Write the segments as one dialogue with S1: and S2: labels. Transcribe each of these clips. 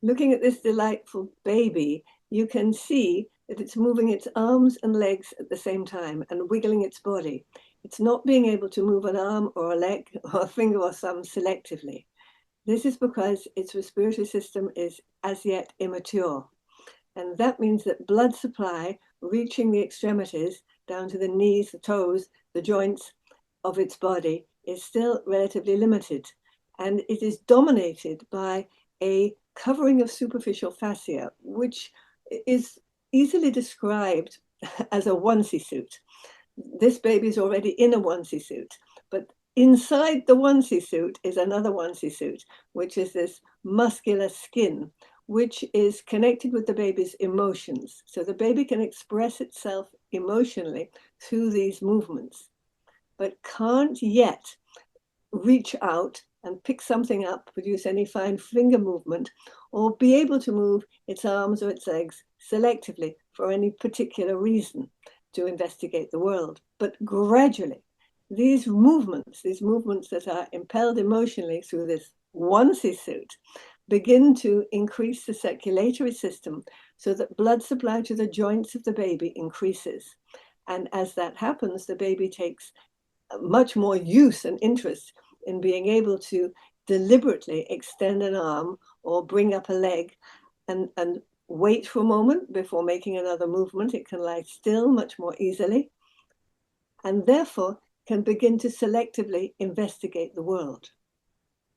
S1: Looking at this delightful baby, you can see that it's moving its arms and legs at the same time and wiggling its body. It's not being able to move an arm or a leg or a finger or thumb selectively. This is because its respiratory system is as yet immature. And that means that blood supply reaching the extremities down to the knees, the toes, the joints of its body is still relatively limited. And it is dominated by a covering of superficial fascia, which is easily described as a onesie suit. This baby is already in a onesie suit, but inside the onesie suit is another onesie suit, which is this muscular skin, which is connected with the baby's emotions. So the baby can express itself emotionally through these movements, but can't yet reach out and pick something up, produce any fine finger movement, or be able to move its arms or its legs selectively for any particular reason to investigate the world. But gradually, these movements that are impelled emotionally through this onesie suit, begin to increase the circulatory system so that blood supply to the joints of the baby increases. And as that happens, the baby takes much more use and interest in being able to deliberately extend an arm or bring up a leg and wait for a moment before making another movement. It can lie still much more easily and therefore can begin to selectively investigate the world.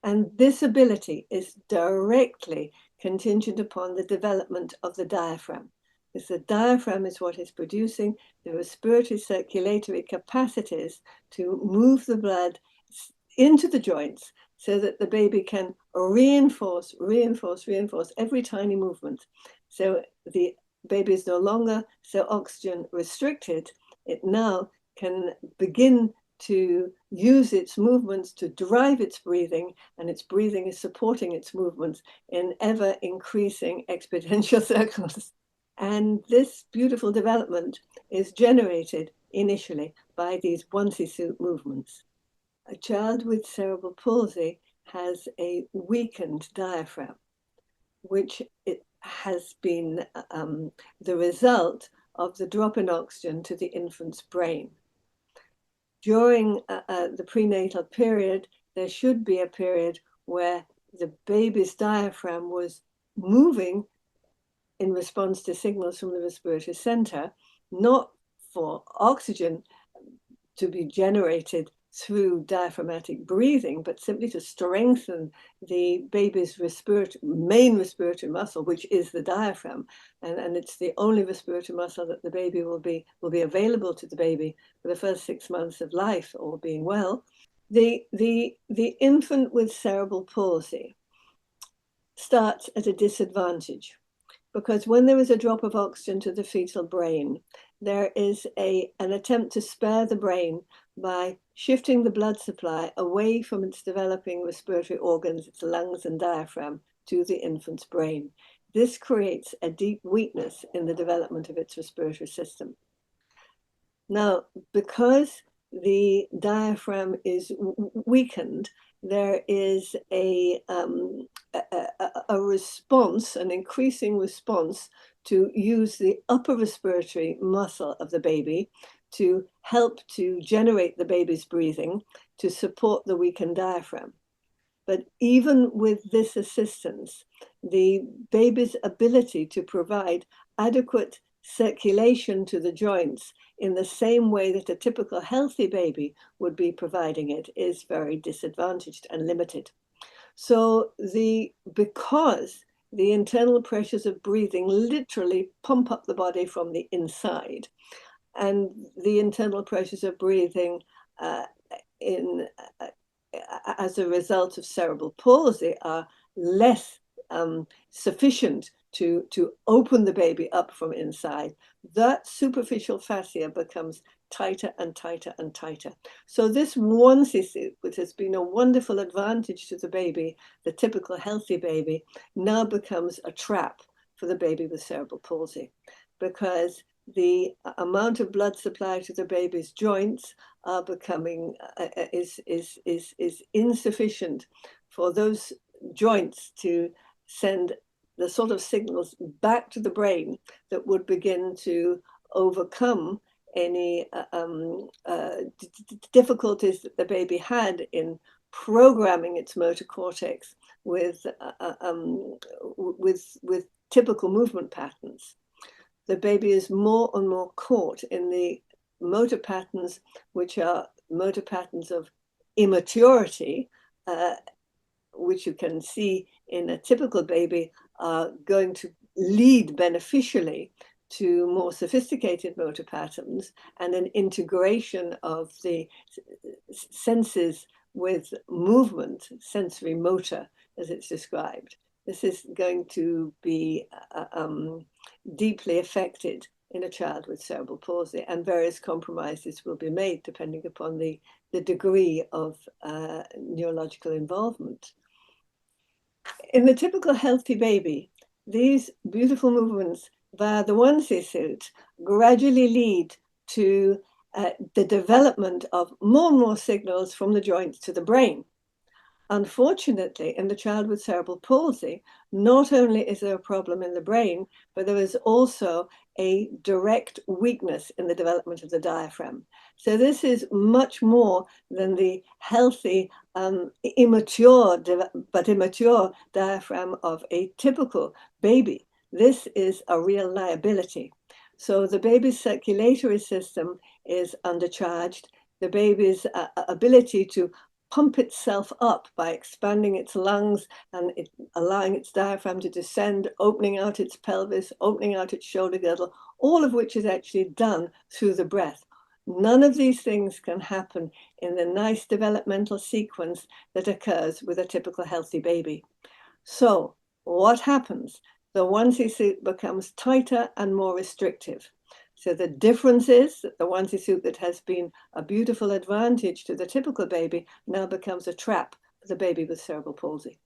S1: And this ability is directly contingent upon the development of the diaphragm, because the diaphragm is what is producing the respiratory circulatory capacities to move the blood into the joints so that the baby can reinforce every tiny movement. So the baby is no longer so oxygen restricted. It now can begin to use its movements to drive its breathing, and its breathing is supporting its movements in ever increasing exponential circles. And this beautiful development is generated initially by these onesie suit movements. A child with cerebral palsy has a weakened diaphragm, which it has been the result of the drop in oxygen to the infant's brain. During the prenatal period, there should be a period where the baby's diaphragm was moving in response to signals from the respiratory center, not for oxygen to be generated through diaphragmatic breathing, but simply to strengthen the baby's main respiratory muscle, which is the diaphragm. And it's the only respiratory muscle that the baby will be available to the baby for the first 6 months of life, all being well. The infant with cerebral palsy starts at a disadvantage, because when there is a drop of oxygen to the fetal brain, there is an attempt to spare the brain by shifting the blood supply away from its developing respiratory organs, its lungs and diaphragm, to the infant's brain. This creates a deep weakness in the development of its respiratory system. Now, because the diaphragm is weakened, there is a response, an increasing response to use the upper respiratory muscle of the baby to help to generate the baby's breathing, to support the weakened diaphragm. But even with this assistance, the baby's ability to provide adequate circulation to the joints in the same way that a typical healthy baby would be providing it is very disadvantaged and limited. So because the internal pressures of breathing literally pump up the body from the inside, and the internal pressures of breathing as a result of cerebral palsy are less sufficient to open the baby up from inside, that superficial fascia becomes tighter and tighter and tighter. So this onesie suit, which has been a wonderful advantage to the baby, the typical healthy baby, now becomes a trap for the baby with cerebral palsy, because the amount of blood supply to the baby's joints are becoming is insufficient for those joints to send the sort of signals back to the brain that would begin to overcome any difficulties that the baby had in programming its motor cortex with typical movement patterns. The baby is more and more caught in the motor patterns, which are motor patterns of immaturity, which you can see in a typical baby, are going to lead beneficially to more sophisticated motor patterns and an integration of the senses with movement, sensory motor, as it's described. This is going to be deeply affected in a child with cerebral palsy, and various compromises will be made depending upon the degree of neurological involvement. In the typical healthy baby, these beautiful movements via the onesie suit gradually lead to the development of more and more signals from the joints to the brain. Unfortunately, in the child with cerebral palsy, not only is there a problem in the brain, but there is also a direct weakness in the development of the diaphragm. So this is much more than the healthy, immature diaphragm of a typical baby. This is a real liability. So the baby's circulatory system is undercharged. The baby's ability to pump itself up by expanding its lungs and allowing its diaphragm to descend, opening out its pelvis, opening out its shoulder girdle, all of which is actually done through the breath. None of these things can happen in the nice developmental sequence that occurs with a typical healthy baby. So what happens? The onesie suit becomes tighter and more restrictive. So the difference is that the onesie suit that has been a beautiful advantage to the typical baby now becomes a trap for the baby with cerebral palsy.